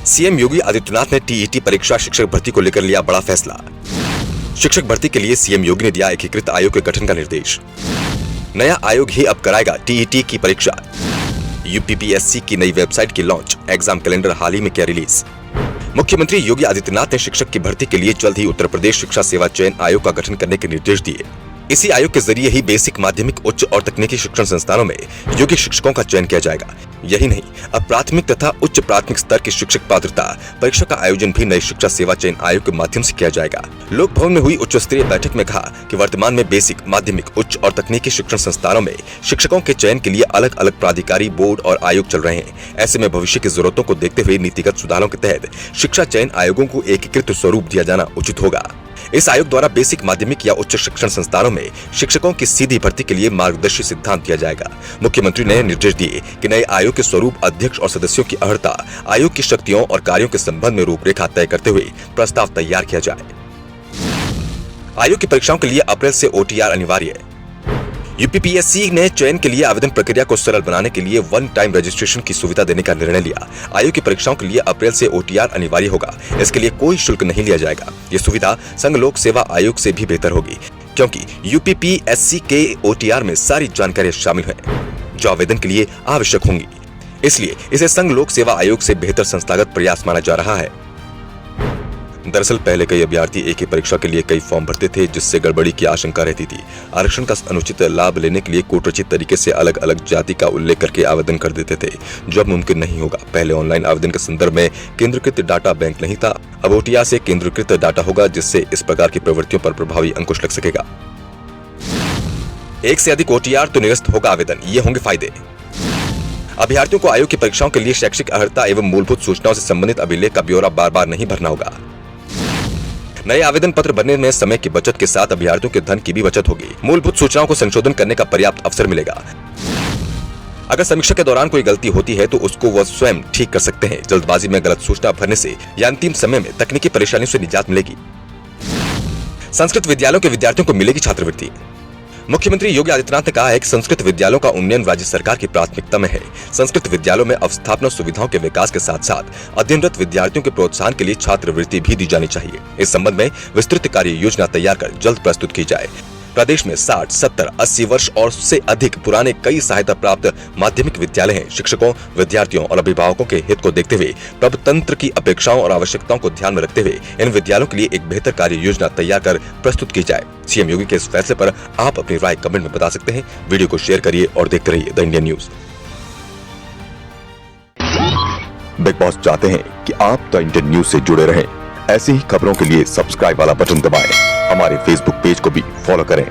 CM Yogi Adityanath ने TET परीक्षा शिक्षक भर्ती को लेकर लिया बड़ा फैसला। शिक्षक भर्ती के लिए सीएम योगी ने दिया एकीकृत आयोग के गठन का निर्देश। नया आयोग ही अब कराएगा टीईटी की परीक्षा। यूपीपीएससी की नई वेबसाइट की लॉन्च, एग्जाम कैलेंडर हाल ही में किया रिलीज। मुख्यमंत्री योगी आदित्यनाथ ने शिक्षक की भर्ती के लिए जल्द ही उत्तर प्रदेश शिक्षा सेवा चयन आयोग का गठन करने के निर्देश दिए। इसी आयोग के जरिए ही बेसिक, माध्यमिक, उच्च और तकनीकी शिक्षण संस्थानों में योग्य शिक्षकों का चयन किया जाएगा। यही नहीं, अब प्राथमिक तथा उच्च प्राथमिक स्तर की शिक्षक पात्रता परीक्षा का आयोजन भी नई शिक्षा सेवा चयन आयोग के माध्यम से किया जाएगा। लोक भवन में हुई उच्च स्तरीय बैठक में कहा कि वर्तमान में बेसिक, माध्यमिक, उच्च और तकनीकी शिक्षण संस्थानों में शिक्षकों के चयन के लिए अलग अलग प्राधिकारी, बोर्ड और आयोग चल रहे हैं। ऐसे में भविष्य की जरूरतों को देखते हुए नीतिगत सुधारों के तहत शिक्षा चयन आयोगों को एकीकृत स्वरूप दिया जाना उचित होगा। इस आयोग द्वारा बेसिक, माध्यमिक या उच्च शिक्षण संस्थानों में शिक्षकों की सीधी भर्ती के लिए मार्गदर्शी सिद्धांत दिया जाएगा। मुख्यमंत्री ने निर्देश दिए कि नए आयोग के स्वरूप, अध्यक्ष और सदस्यों की अर्हता, आयोग की शक्तियों और कार्यों के संबंध में रूपरेखा तय करते हुए प्रस्ताव तैयार किया जाए। आयोग की परीक्षाओं के लिए अप्रैल से ओटीआर अनिवार्य है। यूपीपीएससी ने चयन के लिए आवेदन प्रक्रिया को सरल बनाने के लिए वन टाइम रजिस्ट्रेशन की सुविधा देने का निर्णय लिया। आयोग की परीक्षाओं के लिए अप्रैल से ओटीआर अनिवार्य होगा। इसके लिए कोई शुल्क नहीं लिया जाएगा। ये सुविधा संघ लोक सेवा आयोग से भी बेहतर होगी, क्योंकि यूपीपीएससी के ओटीआर में सारी जानकारियां शामिल हैं जो आवेदन के लिए आवश्यक होंगी। इसलिए इसे संघ लोक सेवा आयोग से बेहतर संस्थागत प्रयास माना जा रहा है। दरअसल पहले कई अभ्यर्थी एक ही परीक्षा के लिए कई फॉर्म भरते थे, जिससे गड़बड़ी की आशंका रहती थी। आरक्षण का अनुचित लाभ लेने के लिए कूटरचित तरीके से अलग अलग जाति का उल्लेख करके आवेदन कर देते थे, जो अब मुमकिन नहीं होगा। पहले ऑनलाइन आवेदन के संदर्भ में केंद्रीकृत डाटा बैंक नहीं था, अब ओटीआर से केंद्रीकृत डाटा होगा, जिससे इस प्रकार की प्रवृत्तियों पर प्रभावी अंकुश लग सकेगा। एक से अधिक ओटीआर तो निरस्त होगा आवेदन, ये होंगे फायदे। अभ्यर्थियों को आयोग की परीक्षाओं के लिए शैक्षिक अर्हता एवं मूलभूत सूचनाओं से संबंधित अभिलेख का ब्यौरा बार बार नहीं भरना होगा। नए आवेदन पत्र भरने में समय की बचत के साथ अभ्यर्थियों के धन की भी बचत होगी। मूलभूत सूचनाओं को संशोधन करने का पर्याप्त अवसर मिलेगा। अगर समीक्षा के दौरान कोई गलती होती है तो उसको वह स्वयं ठीक कर सकते हैं। जल्दबाजी में गलत सूचना भरने से या अंतिम समय में तकनीकी परेशानियों से निजात मिलेगी। संस्कृत विद्यालयों के विद्यार्थियों को मिलेगी छात्रवृत्ति। मुख्यमंत्री योगी आदित्यनाथ ने कहा है कि संस्कृत विद्यालयों का उन्नयन राज्य सरकार की प्राथमिकता में है। संस्कृत विद्यालयों में अवस्थापना सुविधाओं के विकास के साथ साथ अध्ययनरत विद्यार्थियों के प्रोत्साहन के लिए छात्रवृत्ति भी दी जानी चाहिए। इस संबंध में विस्तृत कार्य योजना तैयार कर जल्द प्रस्तुत की जाए। प्रदेश में 60, 70, 80 वर्ष और उससे अधिक पुराने कई सहायता प्राप्त माध्यमिक विद्यालय हैं। शिक्षकों, विद्यार्थियों और अभिभावकों के हित को देखते हुए, प्रभुतंत्र की अपेक्षाओं और आवश्यकताओं को ध्यान में रखते हुए इन विद्यालयों के लिए एक बेहतर कार्य योजना तैयार कर प्रस्तुत की जाए। सीएम योगी के इस फैसले पर आप अपनी राय कमेंट में बता सकते हैं। वीडियो को शेयर करिए और देखते रहिए the Indian news. Big boss चाहते हैं कि आप द इंडियन न्यूज से जुड़े रहें। ऐसी ही खबरों के लिए सब्सक्राइब वाला बटन दबाएं। हमारे फेसबुक पेज को भी फॉलो करें।